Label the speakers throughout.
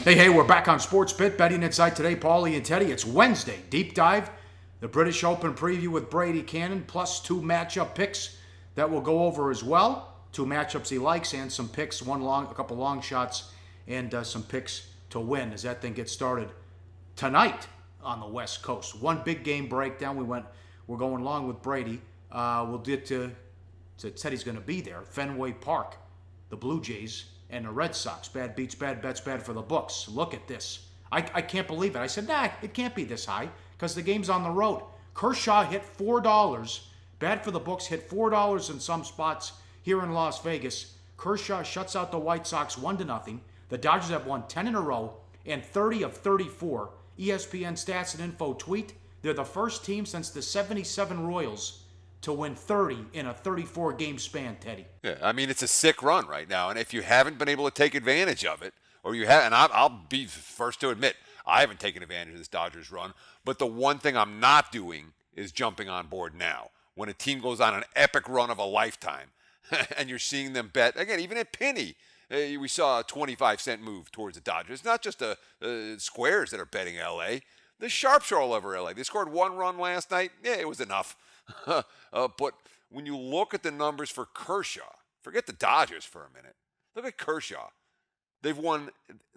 Speaker 1: Hey, we're back on Sports Bit, Betting Insight today, Pauly and Teddy. It's Wednesday, deep dive, the British Open preview with Brady Cannon, plus two matchup picks that we'll go over as well. Two matchups he likes and some picks, a couple long shots, and some picks to win as that thing gets started tonight on the West Coast. One big game breakdown. We're going long with Brady. We'll get to Teddy's going to be there, Fenway Park, the Blue Jays and the Red Sox. Bad beats bad, bets bad for the books. Look at this. I can't believe it. I said, it can't be this high because the game's on the road. Kershaw hit $4. Bad for the books hit $4 in some spots here in Las Vegas. Kershaw shuts out the White Sox 1-0. The Dodgers have won 10 in a row and 30 of 34. ESPN Stats and Info tweet, they're the first team since the 77 Royals to win 30 in a 34-game span, Teddy.
Speaker 2: Yeah, I mean, it's a sick run right now. And if you haven't been able to take advantage of it, or you have, and I'll be first to admit, I haven't taken advantage of this Dodgers run. But the one thing I'm not doing is jumping on board now. When a team goes on an epic run of a lifetime, and you're seeing them bet, again, even at Penny, we saw a 25-cent move towards the Dodgers. It's not just the squares that are betting L.A. The sharps are all over L.A. They scored one run last night. Yeah, it was enough. But when you look at the numbers for Kershaw, forget the Dodgers for a minute. Look at Kershaw. The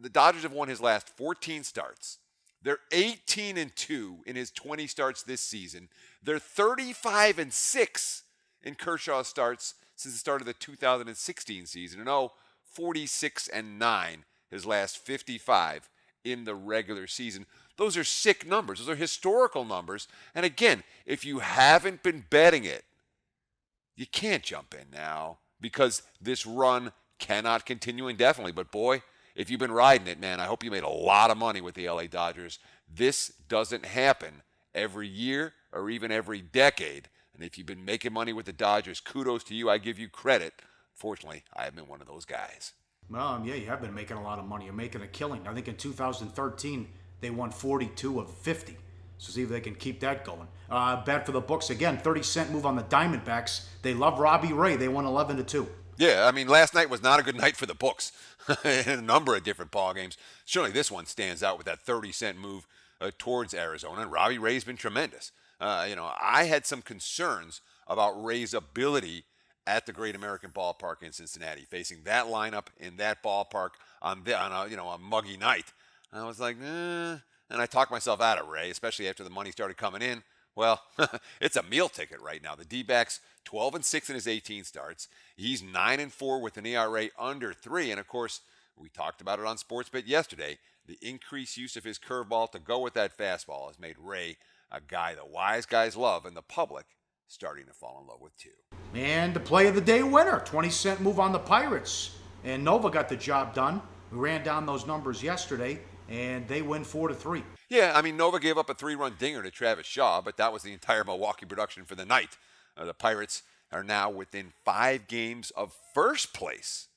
Speaker 2: Dodgers have won his last 14 starts. They're 18-2 in his 20 starts this season. They're 35-6 in Kershaw's starts since the start of the 2016 season. And 46-9 his last 55 in the regular season. Those are sick numbers. Those are historical numbers. And again, if you haven't been betting it, you can't jump in now because this run cannot continue indefinitely. But boy, if you've been riding it, man, I hope you made a lot of money with the LA Dodgers. This doesn't happen every year or even every decade. And if you've been making money with the Dodgers, kudos to you. I give you credit. Fortunately, I have been one of those guys.
Speaker 1: Well, yeah, you have been making a lot of money. You're making a killing. I think in 2013, they won 42 of 50. So see if they can keep that going. Bad for the books. Again, 30-cent move on the Diamondbacks. They love Robbie Ray. They won 11-2.
Speaker 2: Yeah, I mean, last night was not a good night for the books in a number of different ball games. Surely this one stands out with that 30-cent move towards Arizona. And Robbie Ray's been tremendous. I had some concerns about Ray's ability at the Great American Ballpark in Cincinnati, facing that lineup in that ballpark on a muggy night. I was like, and I talked myself out of Ray, especially after the money started coming in. Well, it's a meal ticket right now. The D-backs 12-6 in his 18 starts. He's 9-4 with an ERA under 3. And of course, we talked about it on SportsBet yesterday. The increased use of his curveball to go with that fastball has made Ray a guy the wise guys love and the public starting to fall in love with too.
Speaker 1: And the play of the day winner, 20-cent move on the Pirates. And Nova got the job done. We ran down those numbers yesterday, and they win 4-3.
Speaker 2: Yeah, I mean, Nova gave up a 3-run dinger to Travis Shaw, but that was the entire Milwaukee production for the night. The Pirates are now within 5 games of first place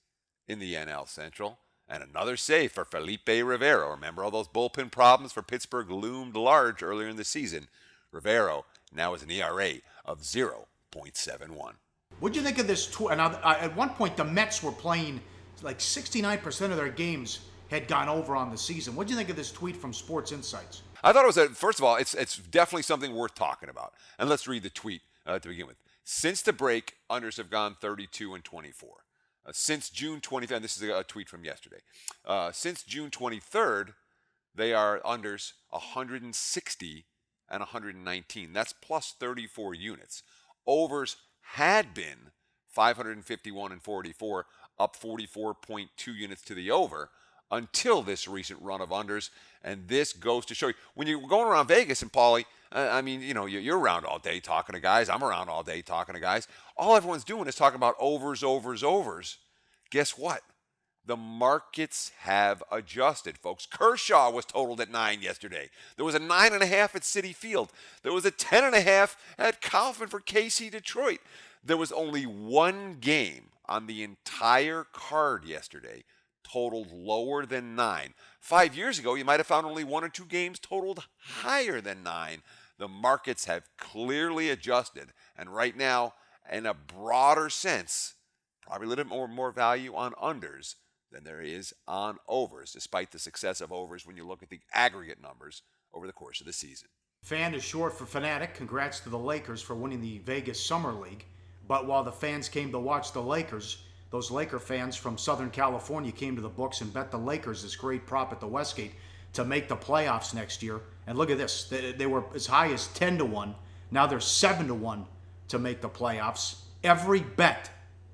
Speaker 2: in the NL Central. And another save for Felipe Rivero. Remember all those bullpen problems for Pittsburgh loomed large earlier in the season. Rivero now has an ERA of 0.71.
Speaker 1: What'd you think of this? At one point, the Mets were playing like 69% of their games had gone over on the season. What'd you think of this tweet from Sports Insights?
Speaker 2: I thought it was, first of all, it's definitely something worth talking about. And let's read the tweet to begin with. Since the break, unders have gone 32-24. Since June 23rd, and this is a tweet from yesterday. Since June 23rd, they are unders 160 and 119. That's plus 34 units. Overs had been 551 and 44, up 44.2 units to the over until this recent run of unders. And this goes to show you, when you're going around Vegas and Pauly, you're around all day talking to guys. I'm around all day talking to guys. All everyone's doing is talking about overs, overs, overs. Guess what? The markets have adjusted, folks. Kershaw was totaled at 9 yesterday. There was a 9.5 at Citi Field. There was a 10.5 at Kaufman for KC Detroit. There was only one game on the entire card yesterday totaled lower than 9. 5 years ago, you might have found only 1 or 2 games totaled higher than 9. The markets have clearly adjusted. And right now, in a broader sense, probably a little bit more value on unders than there is on overs, despite the success of overs when you look at the aggregate numbers over the course of the season.
Speaker 1: Fan is short for fanatic. Congrats to the Lakers for winning the Vegas Summer League. But while the fans came to watch the Lakers, those Laker fans from Southern California came to the books and bet the Lakers, this great prop at the Westgate, to make the playoffs next year. And look at this. They were as high as 10-1. Now they're 7-1 to make the playoffs. Every bet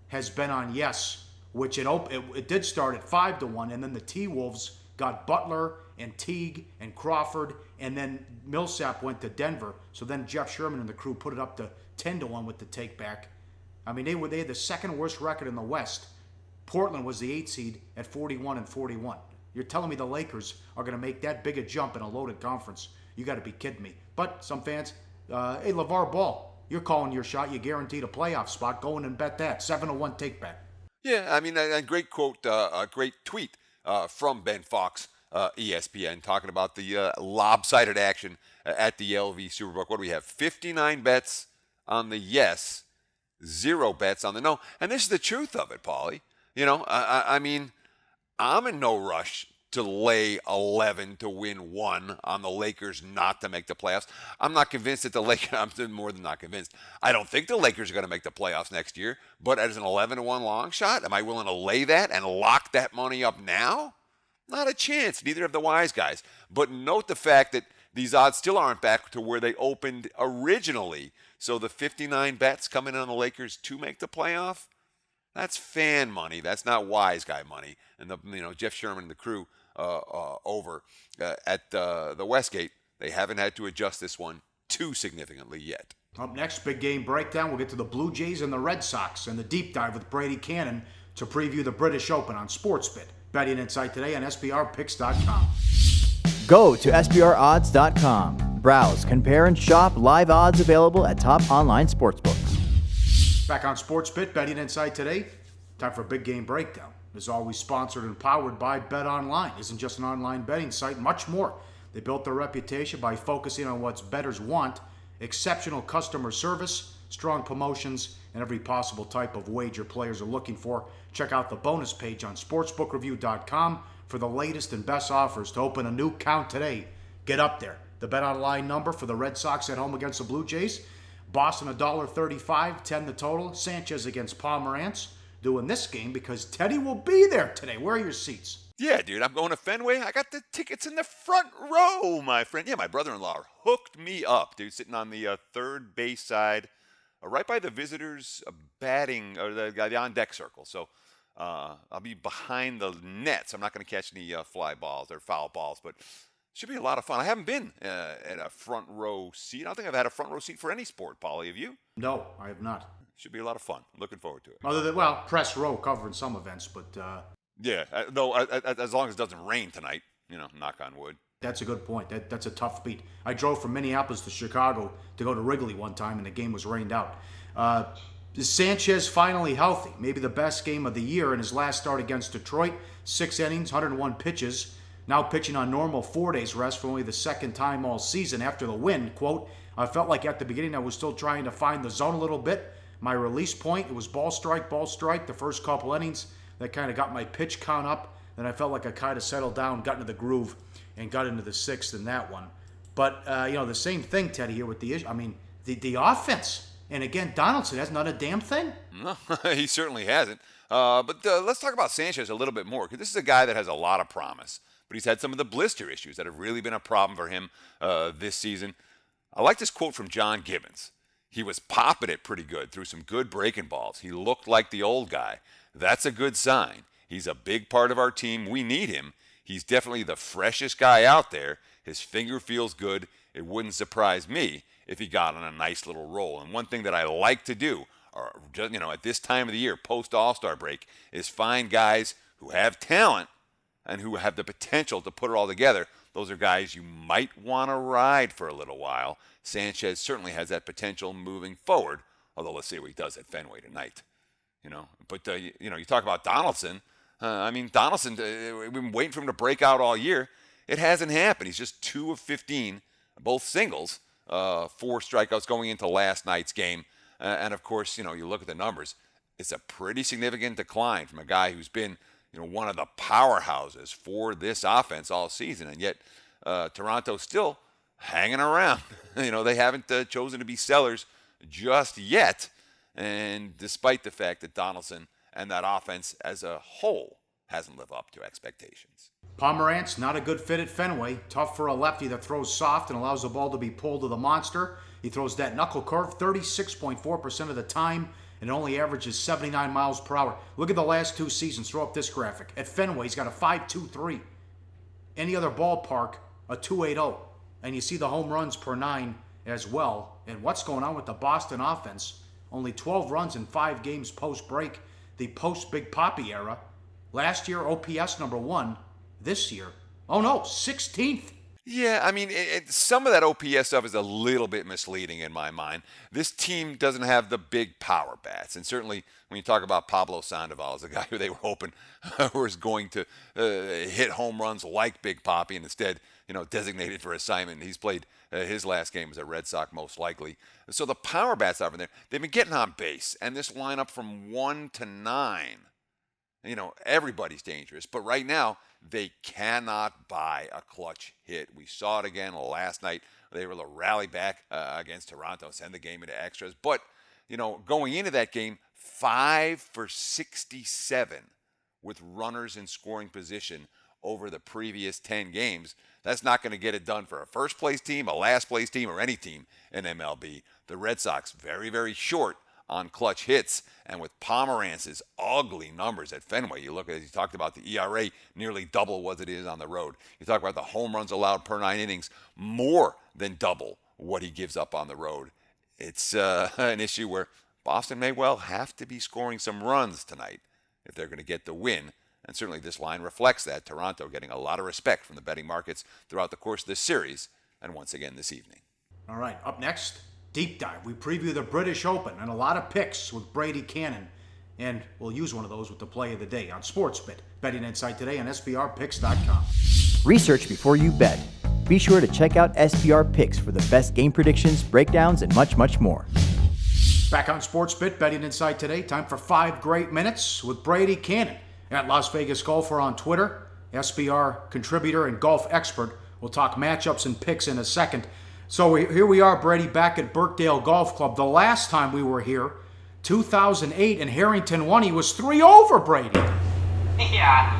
Speaker 1: has been on yes, which it did start at 5-1, and then the T-Wolves got Butler and Teague and Crawford, and then Millsap went to Denver. So then Jeff Sherman and the crew put it up to 10-1 with the take back. I mean, they had the second worst record in the West. Portland was the 8th seed at 41-41. You're telling me the Lakers are going to make that big a jump in a loaded conference? You got to be kidding me. But some fans, hey, LeVar Ball, you're calling your shot. You guaranteed a playoff spot. Go in and bet that. 7-1 take back.
Speaker 2: Yeah, I mean, a great quote, a great tweet from Ben Fox, ESPN, talking about the lopsided action at the LV Superbook. What do we have? 59 bets on the yes, 0 bets on the no. And this is the truth of it, Pauly. You know, I mean, I'm in no rush to lay 11 to win 1 on the Lakers not to make the playoffs. I'm not convinced that the Lakers, I'm more than not convinced. I don't think the Lakers are going to make the playoffs next year, but as an 11-1 long shot, am I willing to lay that and lock that money up now? Not a chance, neither of the wise guys. But note the fact that these odds still aren't back to where they opened originally. So the 59 bets coming in on the Lakers to make the playoff, that's fan money. That's not wise guy money. And Jeff Sherman and the crew over at the Westgate, they haven't had to adjust this one too significantly yet.
Speaker 1: Up next, big game breakdown. We'll get to the Blue Jays and the Red Sox and the deep dive with Brady Cannon to preview the British Open on SportsBit. Betting Insight today on SBRpicks.com.
Speaker 3: Go to SBRodds.com. Browse, compare, and shop live odds available at top online sportsbooks.
Speaker 1: Back on SportsBit, Betting Insight today. Time for a big game breakdown. As always, sponsored and powered by BetOnline. Isn't just an online betting site, much more. They built their reputation by focusing on what bettors want: exceptional customer service, strong promotions, and every possible type of wager players are looking for. Check out the bonus page on sportsbookreview.com for the latest and best offers to open a new account today. Get up there. The BetOnline number for the Red Sox at home against the Blue Jays: Boston $1.35, 10 the total. Sanchez against Pomerantz. Doing this game because Teddy will be there today. Where are your seats?
Speaker 2: Yeah, dude, I'm going to Fenway. I got the tickets in the front row, my friend. Yeah, my brother-in-law hooked me up, dude, sitting on the third base side, right by the visitors' batting, or the on-deck circle. So I'll be behind the nets. I'm not going to catch any fly balls or foul balls, but should be a lot of fun. I haven't been at a front row seat. I don't think I've had a front row seat for any sport, Pauly. Have you?
Speaker 1: No, I have not.
Speaker 2: Should be a lot of fun. Looking forward to it.
Speaker 1: Other than, well, press row covering some events, but...
Speaker 2: yeah, though, as long as it doesn't rain tonight, knock on wood.
Speaker 1: That's a good point. That's a tough beat. I drove from Minneapolis to Chicago to go to Wrigley one time, and the game was rained out. Is Sanchez finally healthy? Maybe the best game of the year in his last start against Detroit. 6 innings, 101 pitches. Now pitching on normal 4 days rest for only the second time all season after the win. Quote, I felt like at the beginning I was still trying to find the zone a little bit. My release point, it was ball strike, the first couple innings. That kind of got my pitch count up. Then I felt like I kind of settled down, got into the groove, and got into the 6th in that one. But, the same thing, Teddy, here with the issue. I mean, the offense. And again, Donaldson hasn't done a damn thing.
Speaker 2: No, he certainly hasn't. But let's talk about Sanchez a little bit more, because this is a guy that has a lot of promise. But he's had some of the blister issues that have really been a problem for him this season. I like this quote from John Gibbons. He was popping it pretty good, threw some good breaking balls. He looked like the old guy. That's a good sign. He's a big part of our team. We need him. He's definitely the freshest guy out there. His finger feels good. It wouldn't surprise me if he got on a nice little roll. And one thing that I like to do, at this time of the year, post All-Star break, is find guys who have talent and who have the potential to put it all together. Those are guys you might want to ride for a little while. Sanchez certainly has that potential moving forward, although let's see what he does at Fenway tonight. But you talk about Donaldson. Donaldson, we've been waiting for him to break out all year. It hasn't happened. He's just 2 of 15, both singles, 4 strikeouts going into last night's game. And of course, you look at the numbers. It's a pretty significant decline from a guy who's been, one of the powerhouses for this offense all season, and yet Toronto's still hanging around. They haven't chosen to be sellers just yet, and despite the fact that Donaldson and that offense as a whole hasn't lived up to expectations.
Speaker 1: Pomerantz, not a good fit at Fenway. Tough for a lefty that throws soft and allows the ball to be pulled to the monster. He throws that knuckle curve 36.4% of the time and only averages 79 miles per hour. Look at the last 2 seasons. Throw up this graphic. At Fenway, he's got a 5.23. Any other ballpark, a 2.80. And you see the home runs per 9 as well. And what's going on with the Boston offense? Only 12 runs in 5 games post-break. The post-Big Papi era. Last year, OPS number 1. This year, 16th.
Speaker 2: Yeah, I mean, some of that OPS stuff is a little bit misleading in my mind. This team doesn't have the big power bats. And certainly when you talk about Pablo Sandoval as a guy who they were hoping was going to hit home runs like Big Papi and instead, designated for assignment. He's played his last game as a Red Sox most likely. So the power bats over there, they've been getting on base. And this lineup from 1 to 9, everybody's dangerous. But right now, they cannot buy a clutch hit. We saw it again last night. They were able to rally back against Toronto, send the game into extras. But, going into that game, 5 for 67 with runners in scoring position over the previous 10 games. That's not going to get it done for a first-place team, a last-place team, or any team in MLB. The Red Sox, very, very short on clutch hits, and with Pomerantz's ugly numbers at Fenway, you look at it, you talked about the ERA nearly double what it is on the road. You talk about the home runs allowed per 9 innings, more than double what he gives up on the road. It's an issue where Boston may well have to be scoring some runs tonight if they're going to get the win, and certainly this line reflects that. Toronto getting a lot of respect from the betting markets throughout the course of this series, and once again this evening.
Speaker 1: All right, up next, Deep Dive. We preview the British Open and a lot of picks with Brady Cannon. And we'll use one of those with the play of the day on SportsBit. Betting Insight today on SBRPicks.com.
Speaker 3: Research before you bet. Be sure to check out SBR Picks for the best game predictions, breakdowns, and much, much more.
Speaker 1: Back on SportsBit, Betting Insight today. Time for 5 great minutes with Brady Cannon at Las Vegas Golfer on Twitter. SBR contributor and golf expert. We'll talk matchups and picks in a second. So here we are, Brady, back at Birkdale Golf Club. The last time we were here, 2008, and Harrington won. He was 3 over, Brady.
Speaker 4: Yeah,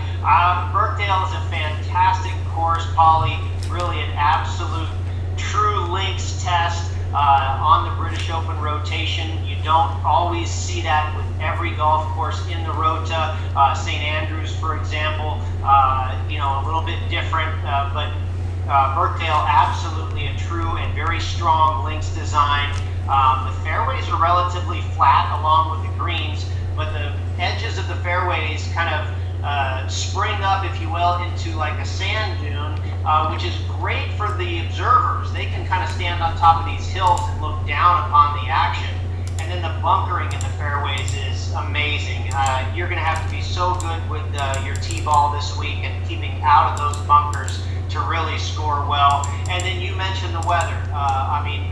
Speaker 4: Birkdale is a fantastic course, Pauly. Really an absolute true links test on the British Open rotation. You don't always see that with every golf course in the Rota. St. Andrews, for example, a little bit different, but Birkdale, absolutely a true and very strong links design. The fairways are relatively flat along with the greens, but the edges of the fairways kind of spring up, if you will, into like a sand dune, which is great for the observers. They can kind of stand on top of these hills and look down upon the action. And then the bunkering in the fairways is amazing. You're going to have to be so good with your tee ball this week and keeping out of those bunkers to really score well. And then you mentioned the weather.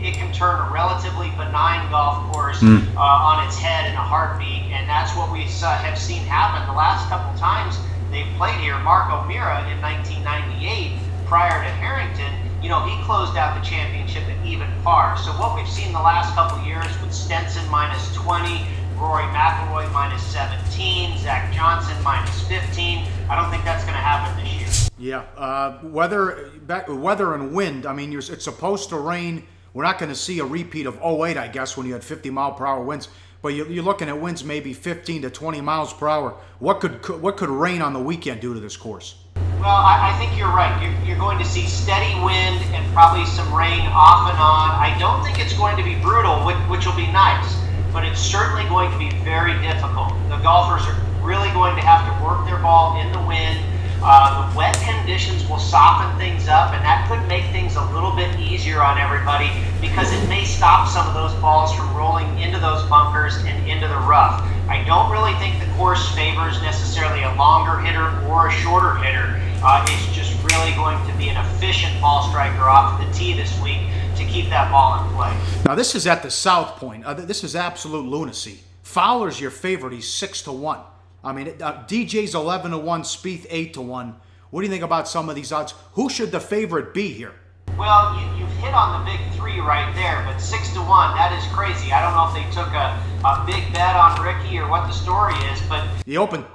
Speaker 4: It can turn a relatively benign golf course on its head in a heartbeat, and that's what we have seen happen the last couple times they've played here. Mark O'Meara in 1998, prior to Harrington, he closed out the championship at even par. So what we've seen the last couple years with Stenson minus 20, Rory McIlroy minus 17, Zach Johnson minus 15, I don't think that's going to happen this year.
Speaker 1: Yeah, weather and wind. It's supposed to rain. We're not going to see a repeat of '08, I guess, when you had 50-mile-per-hour winds. But you're looking at winds maybe 15 to 20 miles per hour. What could rain on the weekend do to this course?
Speaker 4: Well, I think you're right. You're going to see steady wind and probably some rain off and on. I don't think it's going to be brutal, which will be nice, but it's certainly going to be very difficult. The golfers are really going to have to work their ball in the wind. The wet conditions will soften things up, and that could make things a little bit easier on everybody because it may stop some of those balls from rolling into those bunkers and into the rough. I don't really think the course favors necessarily a longer hitter or a shorter hitter. It's just really going to be an efficient ball striker off the tee this week to keep that ball in play.
Speaker 1: Now, this is at the South Point. This is absolute lunacy. Fowler's your favorite. He's 6 to 1. I mean, DJ's 11-1, Spieth 8-1. What do you think about some of these odds? Who should the favorite be here?
Speaker 4: Well, you've hit on the big three right there, but 6-1, that is crazy. I don't know if they took a big bet on Ricky or what the story is, but
Speaker 1: He opened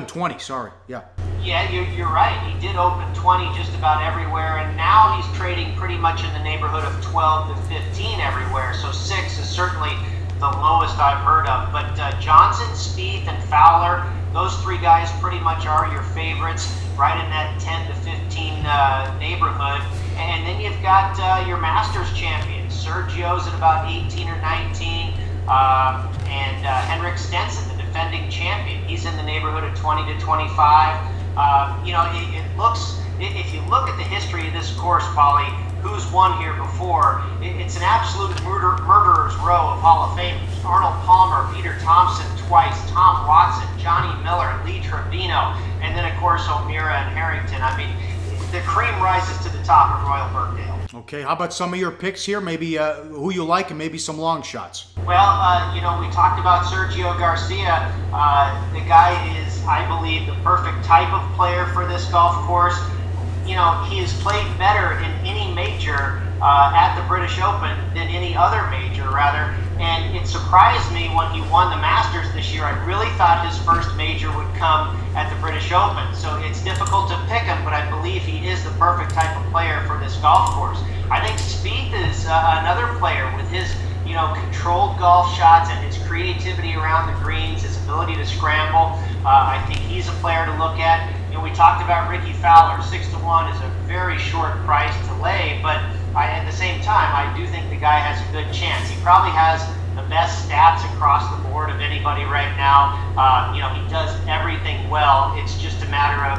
Speaker 1: 20, sorry. Yeah.
Speaker 4: yeah, you're right. He did open 20 just about everywhere, and now he's trading pretty much in the neighborhood of 12 to 15 everywhere. So 6 is certainly the lowest I've heard of. But Johnson, Spieth, and Fowler, those three guys pretty much are your favorites, right in that 10 to 15 neighborhood. And then you've got your Masters champions. Sergio's at about 18 or 19, and Henrik Stenson, the defending champion, he's in the neighborhood of 20 to 25. It looks, if you look at the history of this course, Pauly, who's won here before, it's an absolute murderer's row of Hall of Famers. Arnold Palmer, Peter Thompson twice, Tom Watson, Johnny Miller, Lee Trevino, and then of course O'Meara and Harrington. I mean, the cream rises to the top of Royal Birkdale.
Speaker 1: Okay, how about some of your picks here? Maybe who you like and maybe some long shots.
Speaker 4: Well, we talked about Sergio Garcia. The guy is, I believe, the perfect type of player for this golf course. He has played better in any major at the British Open than any other major, rather. And it surprised me when he won the Masters this year. I really thought his first major would come at the British Open. So it's difficult to pick him, but I believe he is the perfect type of player for this golf course. I think Spieth is another player with his controlled golf shots and his creativity around the greens, his ability to scramble. I think he's a player to look at. We talked about Ricky Fowler. 6-1 is a very short price to lay, but at the same time, I do think the guy has a good chance. He probably has the best stats across the board of anybody right now. He does everything well. It's just a matter of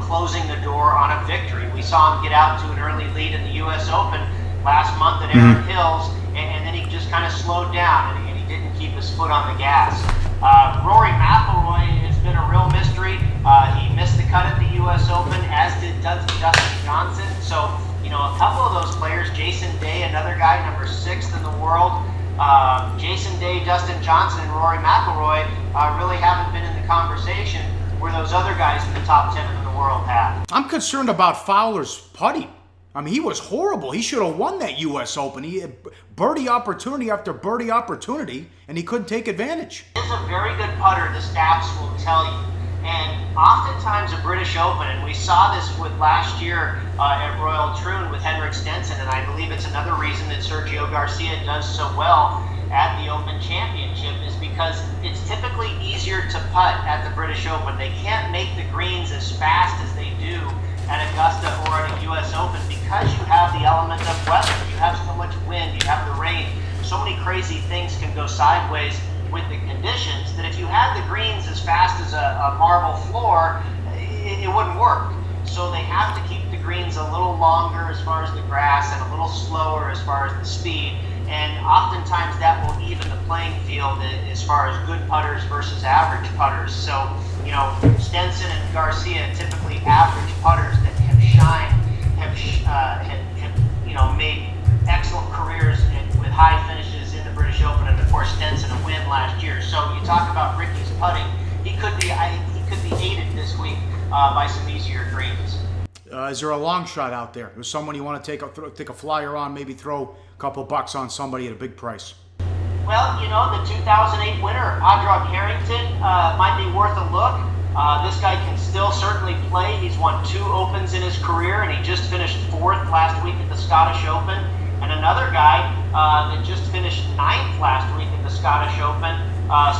Speaker 4: closing the door on a victory. We saw him get out to an early lead in the U.S. Open last month at Erin Hills, and then he just kind of slowed down and he didn't keep his foot on the gas. Rory McIlroy has been a real mystery. He missed the cut at the U.S. Open, as did Dustin Johnson. So, a couple of those players, Jason Day, another guy, number 6th in the world, Jason Day, Dustin Johnson, and Rory McIlroy really haven't been in the conversation where those other guys in the top 10 in the world have.
Speaker 1: I'm concerned about Fowler's putting. I mean, he was horrible. He should have won that U.S. Open. He had birdie opportunity after birdie opportunity, and he couldn't take advantage.
Speaker 4: He is a very good putter, the stats will tell you. And oftentimes a British Open, and we saw this with last year at Royal Troon with Henrik Stenson, and I believe it's another reason that Sergio Garcia does so well at the Open Championship, is because it's typically easier to putt at the British Open. They can't make the greens as fast as they do at Augusta or at a U.S. Open because you have the element of weather. You have so much wind, you have the rain. So many crazy things can go sideways with the conditions that if you had the greens as fast as a marble floor, it wouldn't work. So they have to keep the greens a little longer as far as the grass and a little slower as far as the speed. And oftentimes that will even the playing field as far as good putters versus average putters. So, Stenson and Garcia, typically average putters that have shined, have made excellent careers with high finishes in the British Open, and of course Stenson a win last year. So you talk about Ricky's putting, he could be aided this week by some easier greens.
Speaker 1: Is there a long shot out there? Is someone you want to take a flyer on, maybe throw a couple bucks on somebody at a big price?
Speaker 4: Well, the 2008 winner, Audrey Harrington, might be worth a look. This guy can still certainly play. He's won 2 Opens in his career, and he just finished 4th last week at the Scottish Open. And another guy that just finished 9th last week at the Scottish Open,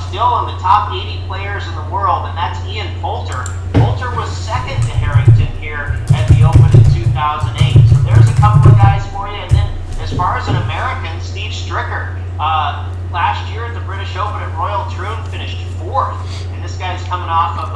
Speaker 4: still in the top 80 players in the world, and that's Ian Poulter. Poulter was 2nd to Harrington here at the Open in 2008. So there's a couple of guys for you. And then as far as an American, Steve Stricker, last year at the British Open at Royal Troon finished 4th. And this guy's coming off of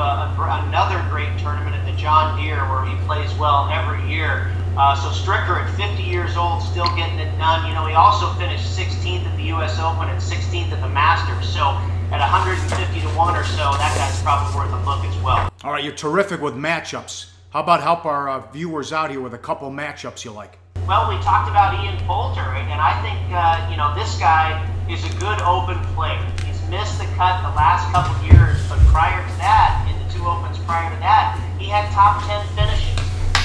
Speaker 4: another great tournament at the John Deere where he plays well every year. So Stricker at 50 years old, still getting it done. He also finished 16th at the U.S. Open and 16th at the Masters. So at 150 to 1 or so, that guy's probably worth a look as well.
Speaker 1: All right, you're terrific with matchups. How about help our viewers out here with a couple matchups you like?
Speaker 4: Well, we talked about Ian Poulter, and I think, this guy is a good open player. He's missed the cut the last couple years, but prior to that, in the 2 opens prior to that, he had top 10 finishes.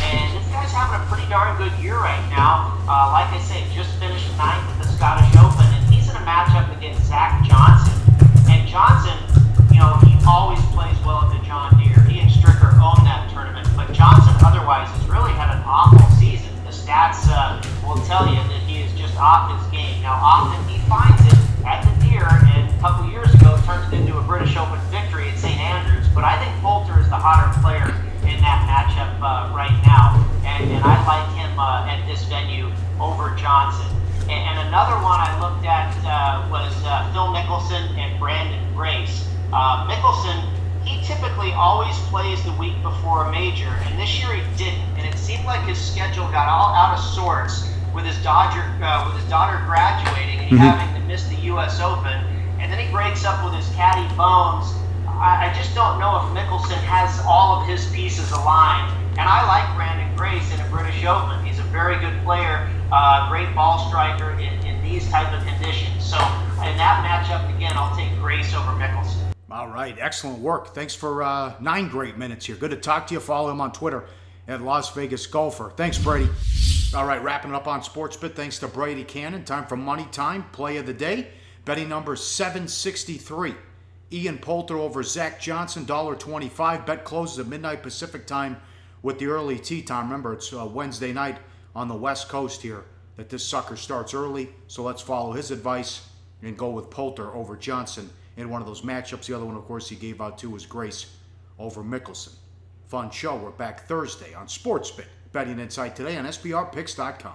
Speaker 4: And this guy's having a pretty darn good year right now. Like I say, just finished 9th at the Scottish Open, and he's in a matchup against Zach Johnson. And Johnson, he always plays well at the John Deere. He and Stricker own that tournament, but Johnson otherwise has really had an awful season. The stats will tell you that he is just off his game. Now, often he finds it at the Deere, and a couple years ago turned it into a British Open victory at St. Andrews. But I think Poulter is the hotter player in that matchup right now, and I like him at this venue over Johnson. And another one I looked at was Phil Mickelson and Brandon Grace. Mickelson, he typically always plays the week before a major, and this year he didn't. And it seemed like his schedule got all out of sorts with his daughter graduating and he having to miss the U.S. Open. And then he breaks up with his caddy Bones. I just don't know if Mickelson has all of his pieces aligned. And I like Brandon Grace in a British Open. He's a very good player, great ball striker in these type of conditions. So in that matchup, again, I'll take Grace over Mickelson.
Speaker 1: All right, excellent work. Thanks for 9 great minutes here. Good to talk to you. Follow him on Twitter at Las Vegas Golfer. Thanks, Brady. All right, wrapping it up on SportsBit. Thanks to Brady Cannon. Time for Money Time, play of the day. Betting number 763. Ian Poulter over Zach Johnson, $1.25. Bet closes at midnight Pacific time with the early tee time. Remember, it's Wednesday night on the West Coast here that this sucker starts early. So let's follow his advice and go with Poulter over Johnson in one of those matchups. The other one, of course, he gave out too was Grace over Mickelson. Fun show. We're back Thursday on SportsBit. Betting Insight today on SBRPicks.com.